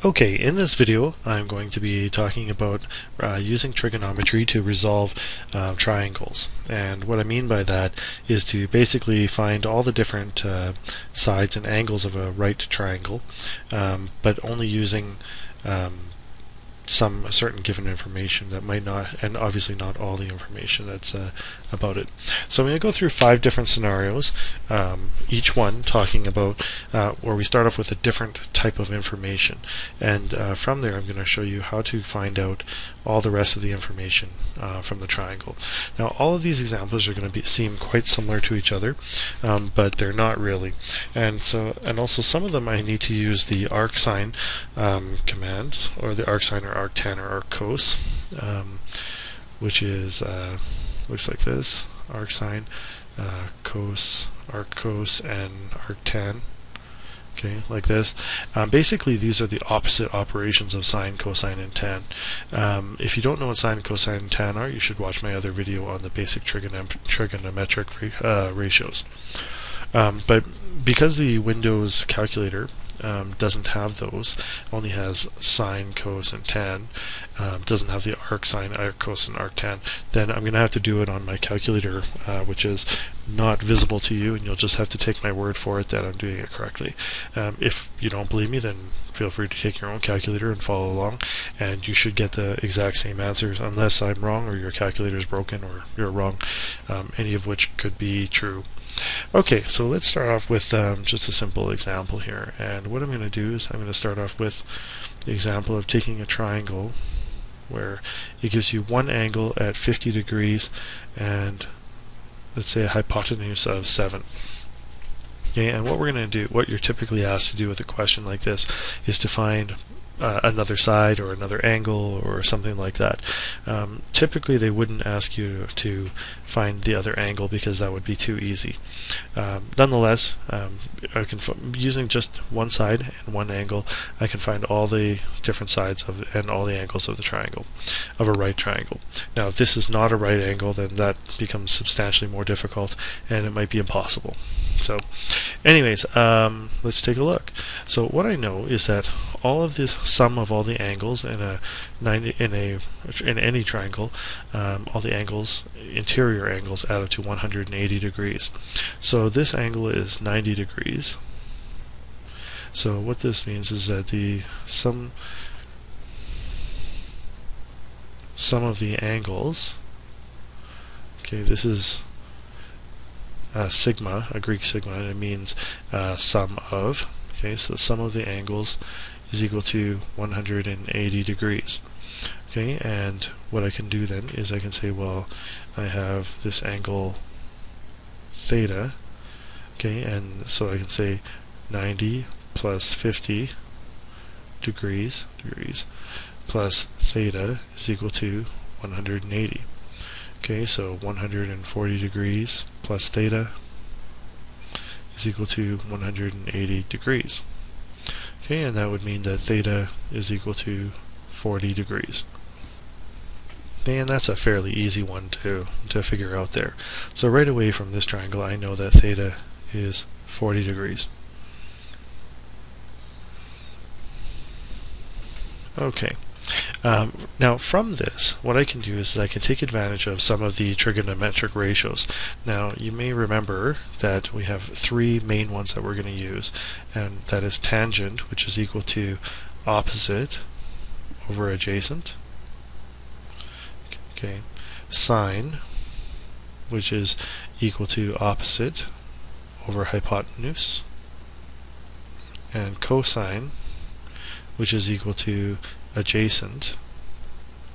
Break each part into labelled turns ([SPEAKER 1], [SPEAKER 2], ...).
[SPEAKER 1] Okay, in this video I'm going to be talking about using trigonometry to resolve triangles. And what I mean by that is to basically find all the different sides and angles of a right triangle, but only using some certain given information that might not, and obviously not all the information that's about it. So I'm going to go through 5 different scenarios, each one talking about where we start off with a different type of information, and from there I'm going to show you how to find out all the rest of the information from the triangle. Now all of these examples are going to seem quite similar to each other, but they're not really, and also some of them I need to use the arcsine command, or the arcsine or arctan or arccos, which is looks like this: arcsine, cos, arccos, and arctan. Okay, like this. Basically, these are the opposite operations of sine, cosine, and tan. If you don't know what sine, cosine, and tan are, you should watch my other video on the basic trigonometric ratios. But because the Windows calculator doesn't have those, only has sine, cos, and tan, doesn't have the arcsine, arccos, and arctan, then I'm going to have to do it on my calculator, which is not visible to you, and you'll just have to take my word for it that I'm doing it correctly. If you don't believe me, then feel free to take your own calculator and follow along, and you should get the exact same answers, unless I'm wrong or your calculator is broken or you're wrong, any of which could be true. Okay, so let's start off with just a simple example here, and what I'm going to do is I'm going to start off with the example of taking a triangle where it gives you one angle at 50 degrees and let's say a hypotenuse of 7. Okay, and what we're going to do, what you're typically asked to do with a question like this, is to find another side or another angle or something like that. Typically they wouldn't ask you to find the other angle because that would be too easy. Nonetheless, using just one side and one angle, I can find all the different sides of and all the angles of the triangle, of a right triangle. Now if this is not a right angle, then that becomes substantially more difficult and it might be impossible. So anyways, let's take a look. So what I know is that all of the sum of all the angles in any triangle, all the angles, interior angles, add up to 180 degrees. So this angle is 90 degrees. So what this means is that the sum of the angles, okay, this is sigma, a Greek sigma, and it means sum of. Okay, so the sum of the angles is equal to 180 degrees. Okay, and what I can do then is I can say, well, I have this angle theta. Okay, and so I can say 90 plus 50 degrees plus theta is equal to 180. Okay, so 140 degrees plus theta is equal to 180 degrees. Okay, and that would mean that theta is equal to 40 degrees. And that's a fairly easy one to figure out there. So right away from this triangle I know that theta is 40 degrees. Okay. Now from this, what I can do is I can take advantage of some of the trigonometric ratios. Now you may remember that we have 3 main ones that we're going to use, and that is tangent, which is equal to opposite over adjacent. Okay, sine, which is equal to opposite over hypotenuse, and cosine, which is equal to adjacent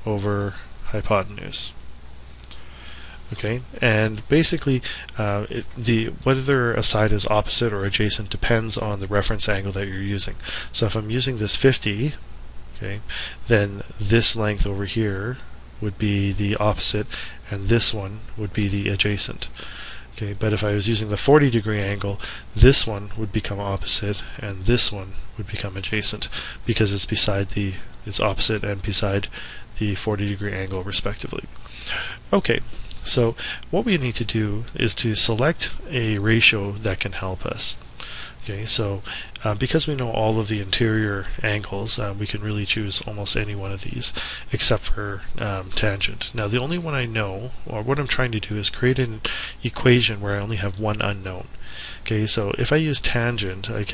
[SPEAKER 1] over hypotenuse. Okay, and basically whether a side is opposite or adjacent depends on the reference angle that you're using. So if I'm using this 50, okay, then this length over here would be the opposite and this one would be the adjacent. Okay, but if I was using the 40 degree angle, this one would become opposite and this one would become adjacent because it's opposite and beside the 40 degree angle respectively. Okay, so what we need to do is to select a ratio that can help us. Okay, so because we know all of the interior angles, we can really choose almost any one of these except for tangent. Now the only one I know, or what I'm trying to do, is create an equation where I only have one unknown. Okay, so if I use tangent, I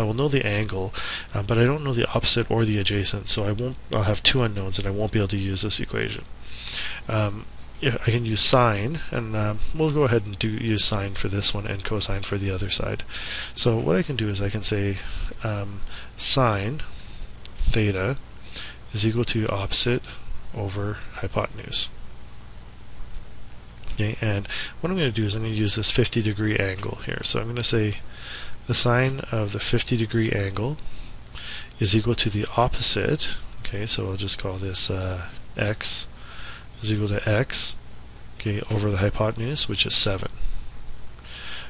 [SPEAKER 1] will know the angle, but I don't know the opposite or the adjacent, so I'll have two unknowns and I won't be able to use this equation. I can use sine, and we'll go ahead and use sine for this one and cosine for the other side. So what I can do is I can say sine theta is equal to opposite over hypotenuse. Okay, and what I'm going to do is I'm going to use this 50-degree angle here. So I'm going to say the sine of the 50-degree angle is equal to the opposite. Okay, so I'll just call this x is equal to x, okay, over the hypotenuse, which is 7.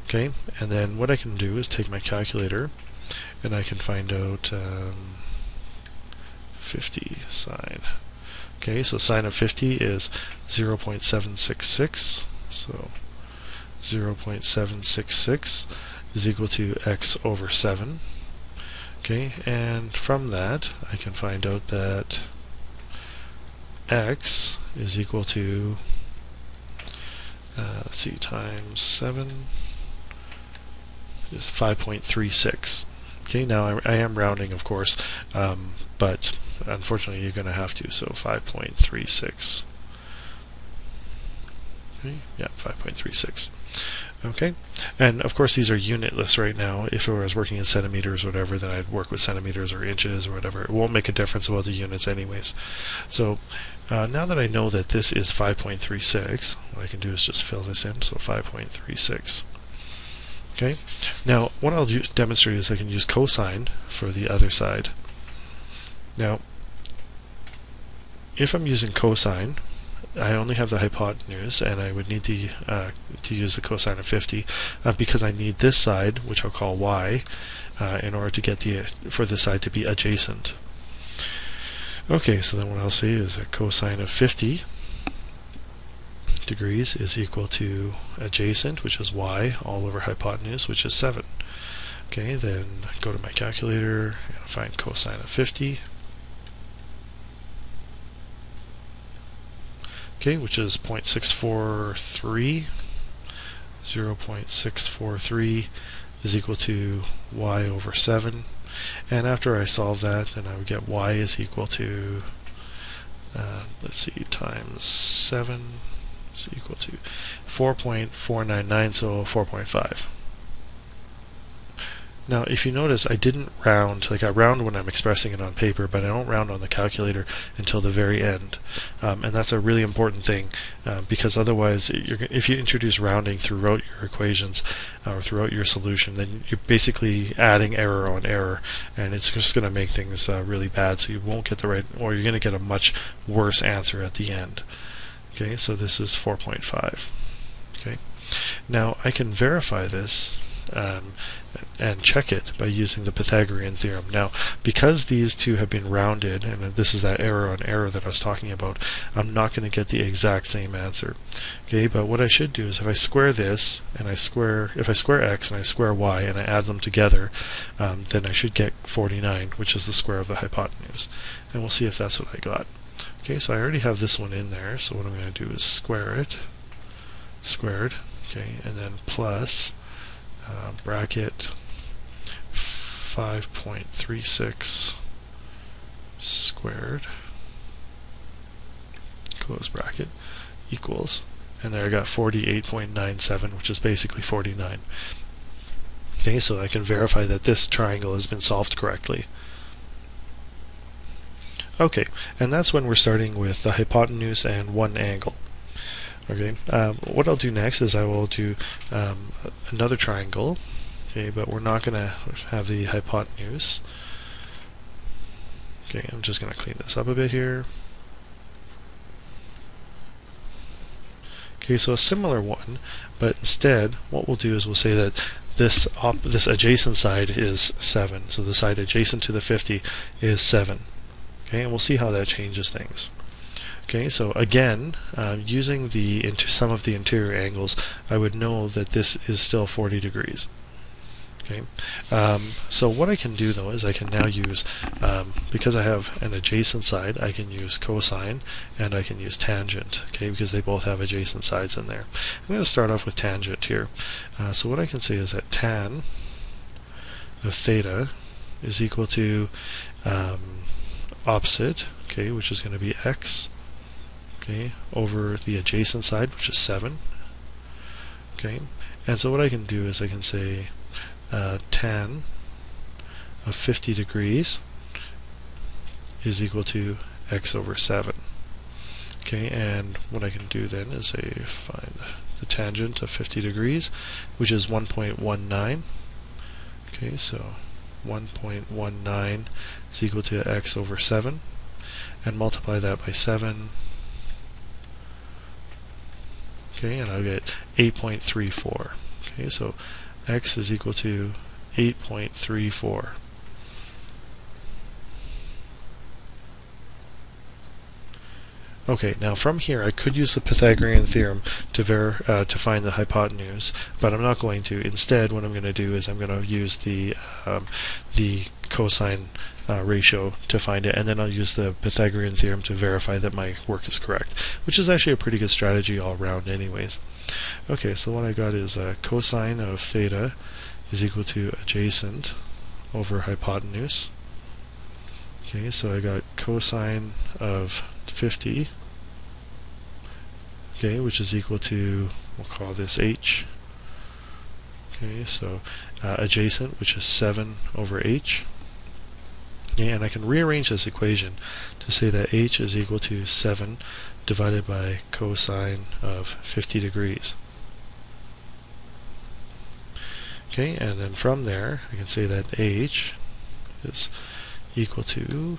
[SPEAKER 1] Okay, and then what I can do is take my calculator and I can find out 50 sine. Okay, so sine of 50 is 0.766, so 0.766 is equal to x over 7. Okay, and from that I can find out that x is equal to let's see, times 7 is 5.36. Okay, now I am rounding, of course, but unfortunately you're going to have to, so 5.36. Okay, yeah, 5.36. Okay, and of course these are unitless right now. If I was working in centimeters or whatever, then I'd work with centimeters or inches or whatever. It won't make a difference about the units anyways. So now that I know that this is 5.36, what I can do is just fill this in, so 5.36. Okay, now what I'll demonstrate is I can use cosine for the other side. Now, if I'm using cosine, I only have the hypotenuse, and I would need to use the cosine of 50 because I need this side, which I'll call y, in order to get for this side to be adjacent. Okay, so then what I'll say is that cosine of 50 degrees is equal to adjacent, which is y, all over hypotenuse, which is 7. Okay, then go to my calculator and find cosine of 50. Okay, which is 0.643. 0.643 is equal to y over 7. And after I solve that, then I would get y is equal to, let's see, times 7 is equal to 4.499, so 4.5. Now, if you notice, I didn't round. Like, I round when I'm expressing it on paper, but I don't round on the calculator until the very end. And that's a really important thing, because otherwise, if you introduce rounding throughout your equations or throughout your solution, then you're basically adding error on error, and it's just going to make things really bad, so you won't get the right, or you're going to get a much worse answer at the end. Okay, so this is 4.5. Okay, now I can verify this and check it by using the Pythagorean theorem. Now, because these two have been rounded, and this is that error on error that I was talking about, I'm not going to get the exact same answer. Okay, but what I should do is if I square this, and if I square x and I square y and I add them together, then I should get 49, which is the square of the hypotenuse. And we'll see if that's what I got. Okay, so I already have this one in there, so what I'm going to do is square it, squared, okay, and then plus bracket 5.36 squared, close bracket, equals, and there I got 48.97, which is basically 49. Okay, so I can verify that this triangle has been solved correctly. Okay, and that's when we're starting with the hypotenuse and one angle. Okay, what I'll do next is I will do another triangle. Okay, but we're not going to have the hypotenuse. Okay, I'm just going to clean this up a bit here. Okay, so a similar one, but instead what we'll do is we'll say that this adjacent side is 7. So the side adjacent to the 50 is 7. Okay, and we'll see how that changes things. Okay, so again, using some of the interior angles, I would know that this is still 40 degrees. Okay, so what I can do though is I can now use, because I have an adjacent side, I can use cosine and I can use tangent, okay, because they both have adjacent sides in there. I'm going to start off with tangent here. So what I can say is that tan of theta is equal to opposite, okay, which is going to be x, okay, over the adjacent side, which is 7, okay. And so what I can do is I can say tan of 50 degrees is equal to x over 7. Okay, and what I can do then is say find the tangent of 50 degrees, which is 1.19. Okay, so 1.19 is equal to x over 7, and multiply that by 7. Okay, and I'll get 8.34. Okay, so x is equal to 8.34. Okay, now from here I could use the Pythagorean theorem to find the hypotenuse, but I'm not going to. Instead, what I'm going to do is I'm going to use the cosine ratio to find it, and then I'll use the Pythagorean theorem to verify that my work is correct, which is actually a pretty good strategy all around anyways. Okay, so what I got is cosine of theta is equal to adjacent over hypotenuse. Okay, so I got cosine of 50, okay, which is equal to, we'll call this h. Okay, so adjacent, which is 7 over h. Okay, and I can rearrange this equation to say that h is equal to 7 divided by cosine of 50 degrees. Okay, and then from there I can say that h is equal to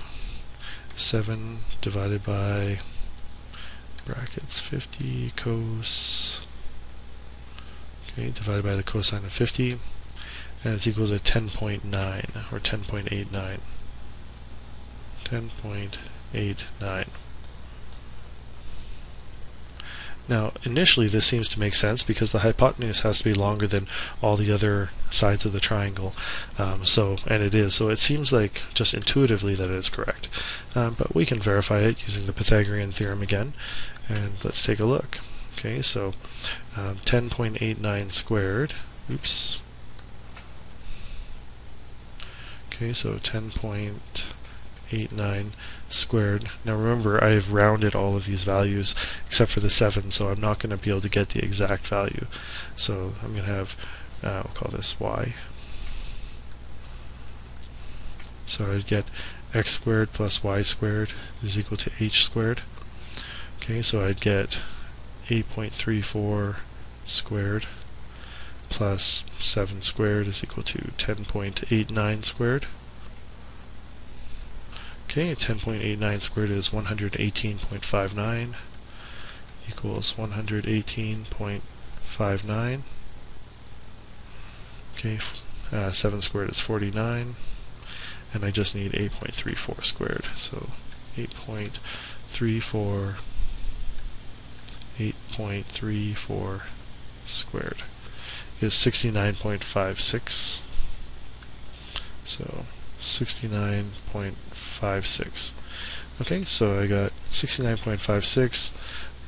[SPEAKER 1] 7 divided by brackets 50 cos, okay, divided by the cosine of 50, and it's equal to 10.9 or 10.89. 10.89. Now, initially this seems to make sense because the hypotenuse has to be longer than all the other sides of the triangle, and it is. So it seems like just intuitively that it is correct. But we can verify it using the Pythagorean theorem again, and let's take a look. Okay, so 10.89 squared. Oops. Okay, so 10.89 squared. Now remember, I have rounded all of these values except for the 7, so I'm not going to be able to get the exact value. So I'm going to have, we'll call this y. So I'd get x squared plus y squared is equal to h squared. Okay, so I'd get 8.34 squared plus 7 squared is equal to 10.89 squared. Okay, 10.89 squared is 118.59 equals 118.59. Okay, 7 squared is 49, and I just need 8.34 squared. So 8.34 squared is 69.56. So 69.56. Okay, so I got 69.56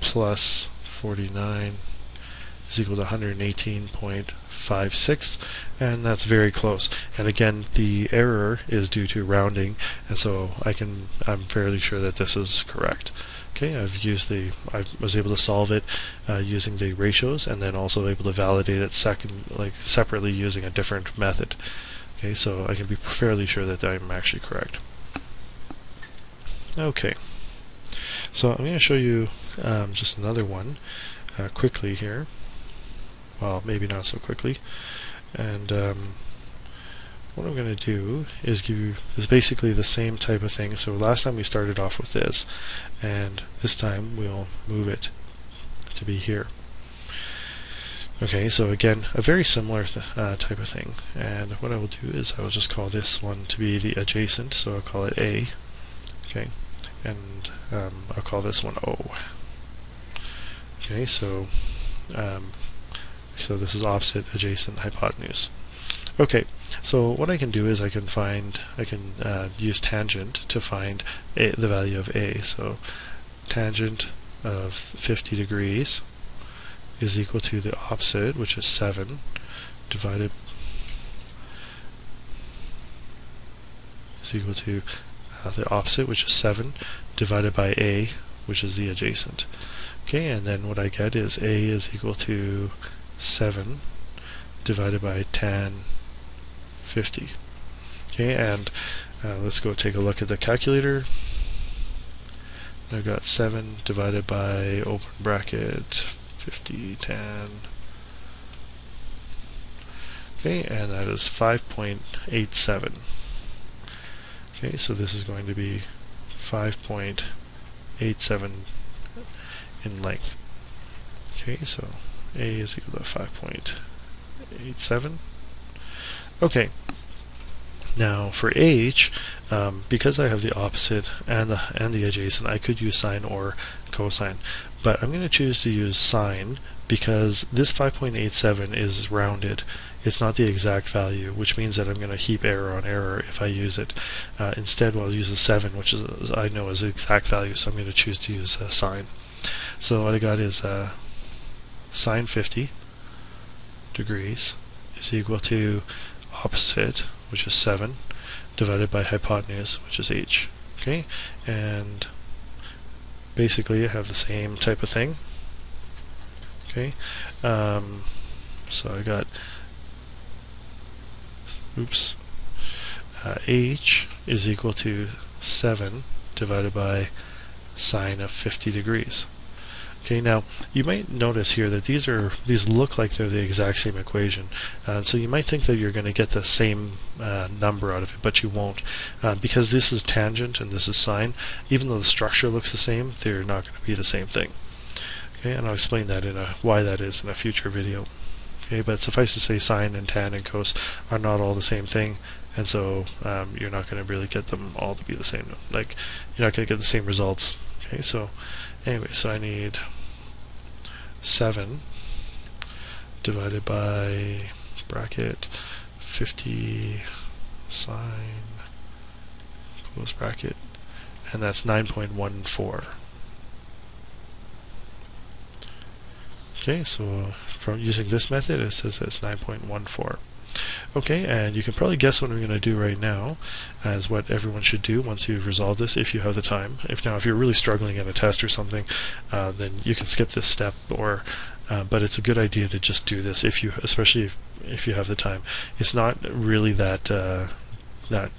[SPEAKER 1] plus 49 is equal to 118.56, and that's very close. And again, the error is due to rounding, and so I'm fairly sure that this is correct. Okay, I was able to solve it using the ratios, and then also able to validate it separately using a different method. Okay, so I can be fairly sure that I'm actually correct. Okay, so I'm going to show you just another one quickly here. Well, maybe not so quickly. And what I'm going to do is give you basically the same type of thing. So last time we started off with this, and this time we'll move it to be here. Okay, so again, a very similar type of thing, and what I will do is I will just call this one to be the adjacent, so I'll call it A, okay, and I'll call this one O. Okay, so this is opposite, adjacent, hypotenuse. Okay, so what I can do is I can use tangent to find the value of a. So tangent of 50 degrees is equal to the opposite, which is 7, divided is equal to the opposite, which is 7, divided by a, which is the adjacent. Okay, and then what I get is a is equal to 7 divided by tan 50. Okay, and let's go take a look at the calculator. I've got 7 divided by open bracket 50 tan. Okay, and that is 5.87. Okay, so this is going to be 5.87 in length. Okay, so a is equal to 5.87. Okay, now for h, because I have the opposite and the adjacent, I could use sine or cosine, but I'm going to choose to use sine because this 5.87 is rounded. It's not the exact value, which means that I'm going to heap error on error if I use it. Instead, I'll use a 7, which is I know is the exact value, so I'm going to choose to use sine. So what I got is sine 50 degrees is equal to opposite, which is 7, divided by hypotenuse, which is h. Okay, and basically I have the same type of thing. Okay, so I got h is equal to 7 divided by sine of 50 degrees. Okay, now you might notice here that these look like they're the exact same equation, so you might think that you're going to get the same number out of it, but you won't, because this is tangent and this is sine. Even though the structure looks the same, they're not going to be the same thing. Okay, and I'll explain that why that is in a future video. Okay, but suffice to say, sine and tan and cos are not all the same thing, and so you're not going to really get them all to be the same. Like, you're not going to get the same results. Okay, so anyway, so I need 7 divided by bracket 50 sine close bracket, and that's 9.14. Okay, so from using this method, it says it's 9.14. Okay, and you can probably guess what I'm going to do right now as what everyone should do once you've resolved this, if you have the time. If you're really struggling in a test or something, then you can skip this step, or but it's a good idea to just do this, especially if you have the time. It's not really that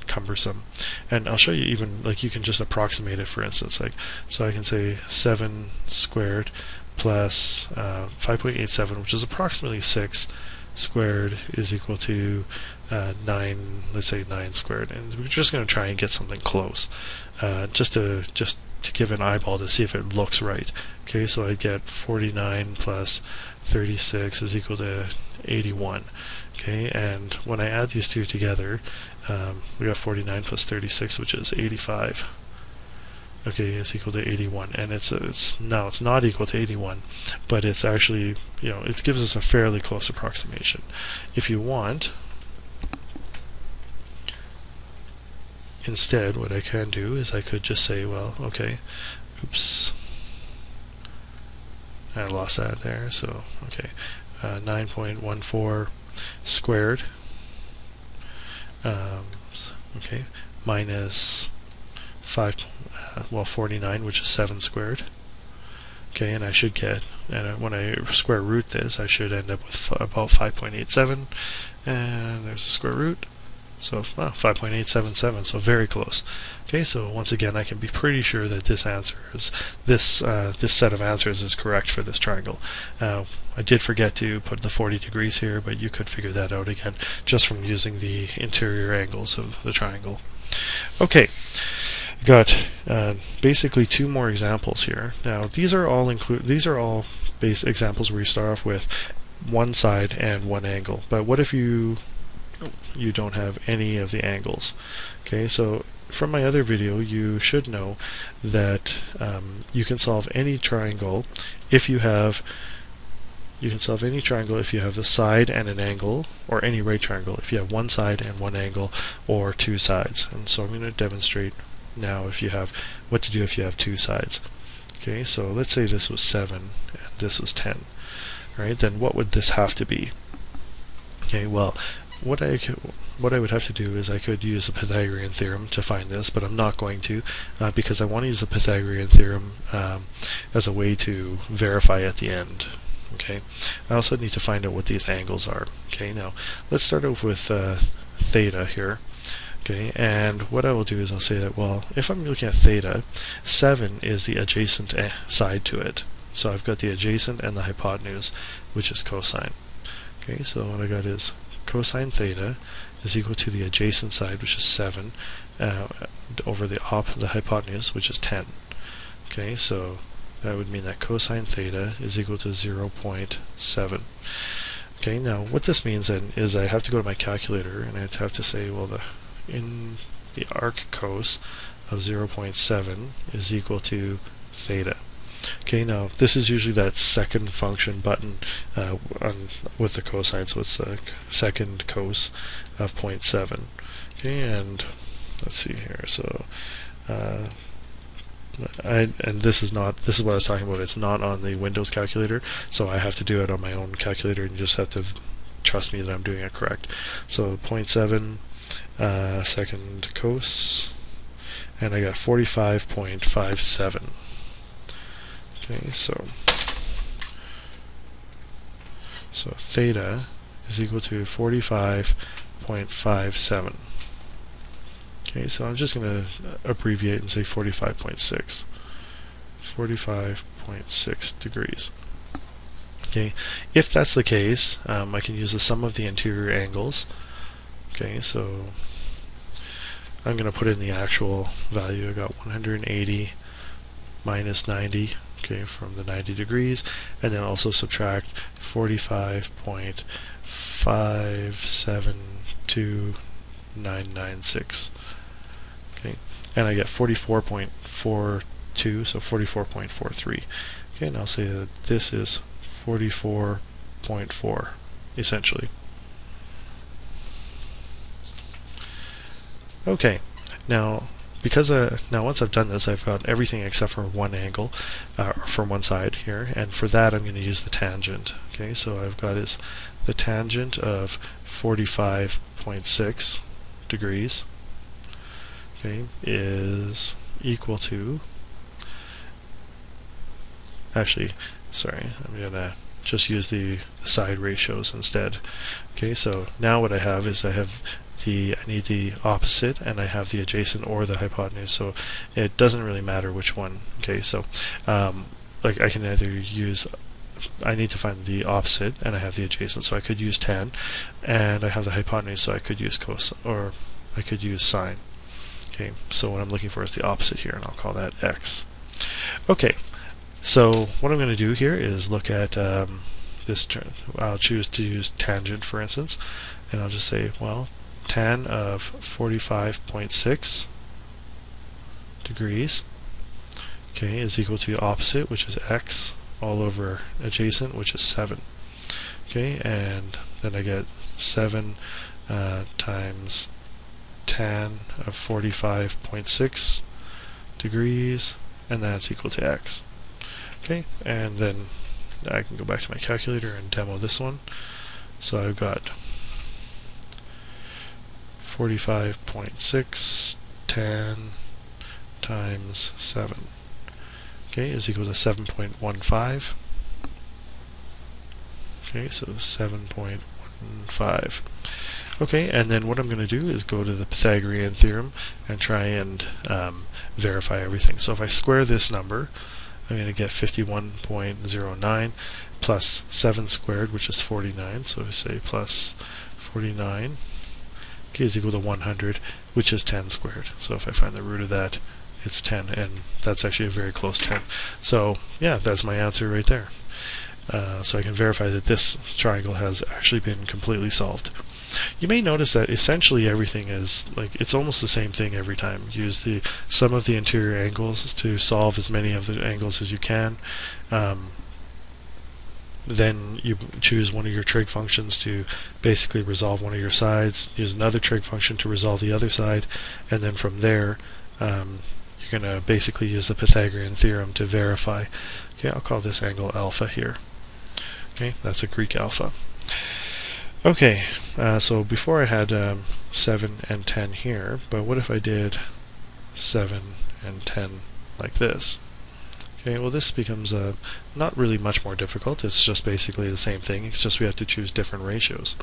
[SPEAKER 1] cumbersome, and I'll show you even, like, you can just approximate it. For instance, like, so I can say 7 squared plus 5.87, which is approximately 6 squared, is equal to 9, let's say 9 squared, and we're just going to try and get something close, just to give an eyeball to see if it looks right. Okay, so I get 49 plus 36 is equal to 81. Okay, and when I add these two together, we got 49 plus 36, which is 85. Okay, is equal to 81, and it's not equal to 81, but it's actually, it gives us a fairly close approximation. If you want, instead, what I can do is I could just say, well, okay, oops, I lost that there. So okay, 9.14 squared, okay, minus 49, which is 7 squared. Okay, and I should get, and when I square root this, I should end up with about 5.87, and there's the square root. So 5.877, so very close. Okay, so once again, I can be pretty sure that this set of answers is correct for this triangle. I did forget to put the 40 degrees here, but you could figure that out again just from using the interior angles of the triangle. Okay, got basically 2 more examples here. Now these are all base examples where you start off with one side and one angle. But what if you don't have any of the angles? Okay, so from my other video, you should know that you can solve any triangle if you have you can solve any triangle if you have a side and an angle, or any right triangle if you have one side and one angle, or two sides. And so I'm going to demonstrate now if you have what to do if you have two sides. Okay, so let's say this was 7 and this was 10. Right? Then what would this have to be? Okay, well, what I would have to do is I could use the Pythagorean theorem to find this, but I'm not going to because I want to use the Pythagorean theorem as a way to verify at the end. Okay, I also need to find out what these angles are. Okay, now let's start off with theta here. Okay, and what I will do is I'll say that, well, if I'm looking at theta, 7 is the adjacent side to it. So I've got the adjacent and the hypotenuse, which is cosine. Okay, so what I got is cosine theta is equal to the adjacent side, which is 7, over the hypotenuse, which is 10. Okay, so that would mean that cosine theta is equal to 0.7. Okay, now what this means then is I have to go to my calculator and I'd have to say, well, in the arc cos of 0.7 is equal to theta. Okay, now this is usually that second function button with the cosine, so it's the second cos of 0.7. Okay, and let's see here. So, and this is what I was talking about. It's not on the Windows calculator, so I have to do it on my own calculator, and you just have to trust me that I'm doing it correct. So 0.7 second cos, and I got 45.57. Okay, so theta is equal to 45.57. Okay, so I'm just going to abbreviate and say 45.6. 45.6 degrees. Okay, if that's the case, I can use the sum of the interior angles. Okay, so I'm going to put in the actual value. I got 180 minus 90. Okay, from the 90 degrees, and then also subtract 45.572996. Okay, and I get 44.42, so 44.43. Okay, and I'll say that this is 44.4, essentially. Okay, now once I've done this, I've got everything except for one angle from one side here, and for that I'm going to use the tangent. Okay, so I've got is the tangent of 45.6 degrees. Okay, is equal to, actually, sorry, I'm going to just use the side ratios instead. Okay, so now what I have is I need the opposite, and I have the adjacent or the hypotenuse, so it doesn't really matter which one. Okay, so like I can either use, I need to find the opposite, and I have the adjacent, so I could use tan, and I have the hypotenuse, so I could use cos, or I could use sine. Okay, so what I'm looking for is the opposite here, and I'll call that x. Okay, so what I'm going to do here is look at this term. I'll choose to use tangent, for instance, and I'll just say, well, tan of 45.6 degrees, okay, is equal to opposite, which is x, all over adjacent, which is 7. Okay, and then I get 7 times tan of 45.6 degrees, and that's equal to x. Okay, and then I can go back to my calculator and demo this one. So I've got 45.6 tan times 7, okay, is equal to 7.15. Okay, so 7.15. Okay, and then what I'm going to do is go to the Pythagorean theorem and try and verify everything. So if I square this number, I'm going to get 51.09 plus 7 squared, which is 49. So we say plus 49, okay, is equal to 100, which is 10 squared. So if I find the root of that, it's 10, and that's actually a very close 10. So yeah, that's my answer right there. So I can verify that this triangle has actually been completely solved. You may notice that essentially everything is it's almost the same thing every time. Use the sum of the interior angles to solve as many of the angles as you can. then you choose one of your trig functions to basically resolve one of your sides, use another trig function to resolve the other side, and then from there you're going to basically use the Pythagorean theorem to verify. Okay, I'll call this angle alpha here. Okay, that's a Greek alpha. Okay, so before I had 7 and 10 here, but what if I did 7 and 10 like this? Okay, well this becomes not really much more difficult. It's just basically the same thing. It's just we have to choose different ratios.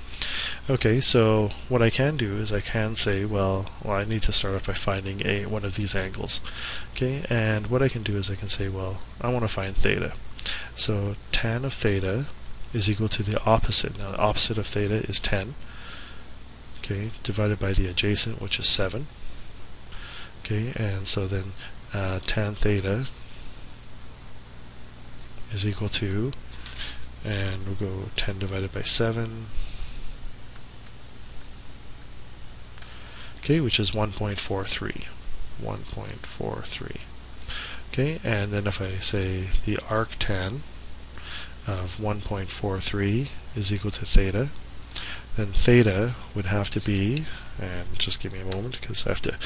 [SPEAKER 1] Okay, so what I can do is I can say, well I need to start off by finding one of these angles. Okay, and what I can do is I can say, well, I want to find theta. So tan of theta is equal to the opposite. Now the opposite of theta is 10. Okay, divided by the adjacent, which is 7. Okay, and so then tan theta is equal to, and we'll go 10 divided by 7, okay, which is 1.43. 1.43. Okay, and then if I say the arctan of 1.43 is equal to theta, then theta would have to be, and just give me a moment because I have to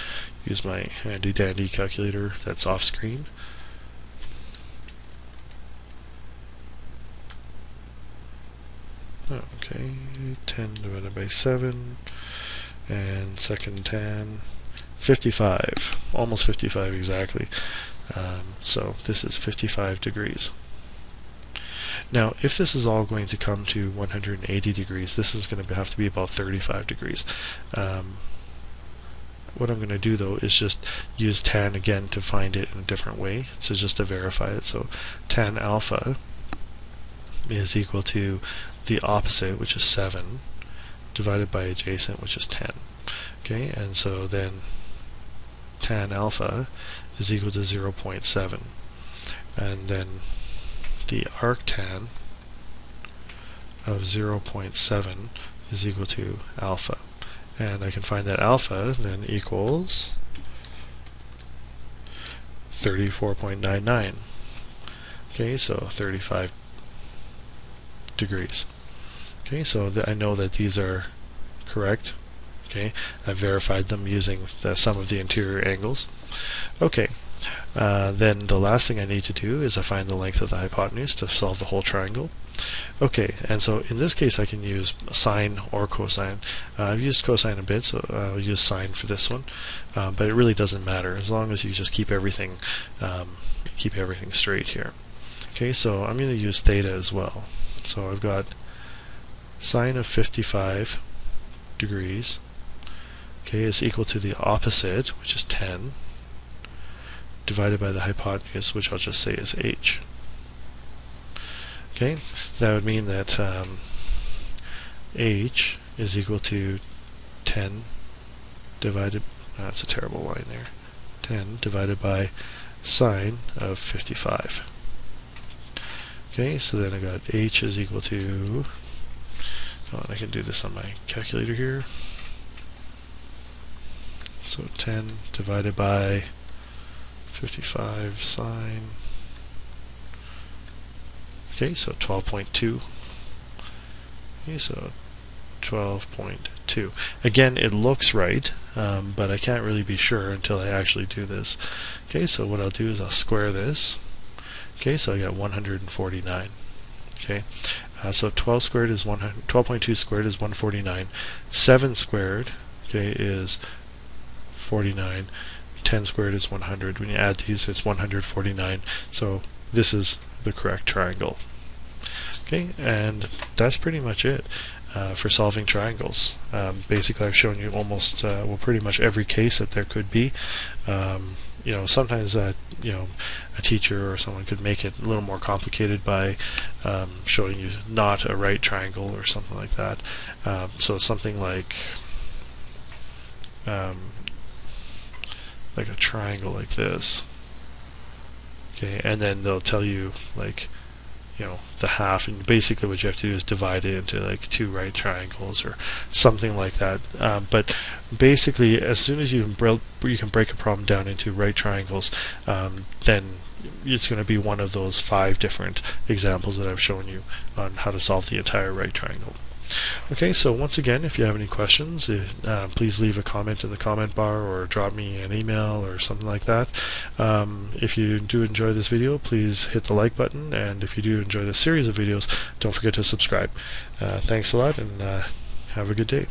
[SPEAKER 1] use my handy dandy calculator that's off screen. Okay, 10 divided by 7, and second tan, 55, almost 55 exactly. So this is 55 degrees. Now, if this is all going to come to 180 degrees, this is going to have to be about 35 degrees. What I'm going to do though is just use tan again to find it in a different way, so just to verify it. So tan alpha is equal to the opposite, which is 7, divided by adjacent, which is 10. Okay, and so then tan alpha is equal to 0.7, and then the arctan of 0.7 is equal to alpha, and I can find that alpha then equals 34.99. Okay, so 35 degrees. Okay, so I know that these are correct. Okay, I verified them using the sum of the interior angles. Okay, then the last thing I need to do is I find the length of the hypotenuse to solve the whole triangle. Okay, and so in this case I can use sine or cosine. I've used cosine a bit, so I'll use sine for this one, but it really doesn't matter as long as you just keep everything straight here. Okay, so I'm going to use theta as well. So I've got sine of 55 degrees, okay, is equal to the opposite, which is 10, divided by the hypotenuse, which I'll just say is h. Okay, that would mean that h is equal to 10 divided, that's a terrible line there, 10 divided by sine of 55. Okay, so then I got h is equal to, and I can do this on my calculator here. So 10 divided by 55 sine. Okay, so 12.2. Okay, so 12.2. Again, it looks right, but I can't really be sure until I actually do this. Okay, so what I'll do is I'll square this. Okay, so I got 149. Okay, so 12 squared is 12.2 squared is 149. 7 squared, okay, is 49. 10 squared is 100. When you add these, it's 149. So this is the correct triangle. Okay, and that's pretty much it for solving triangles. Basically, I've shown you almost well, pretty much every case that there could be. You know, sometimes you know, a teacher or someone could make it a little more complicated by showing you not a right triangle or something like that. So something like a triangle like this. Okay, and then they'll tell you like, you know, the half, and basically what you have to do is divide it into like 2 right triangles or something like that. But basically, as soon as you can break a problem down into right triangles, then it's going to be one of those 5 different examples that I've shown you on how to solve the entire right triangle. Okay, so once again, if you have any questions, please leave a comment in the comment bar or drop me an email or something like that. If you do enjoy this video, please hit the like button, and if you do enjoy this series of videos, don't forget to subscribe. Thanks a lot, and have a good day.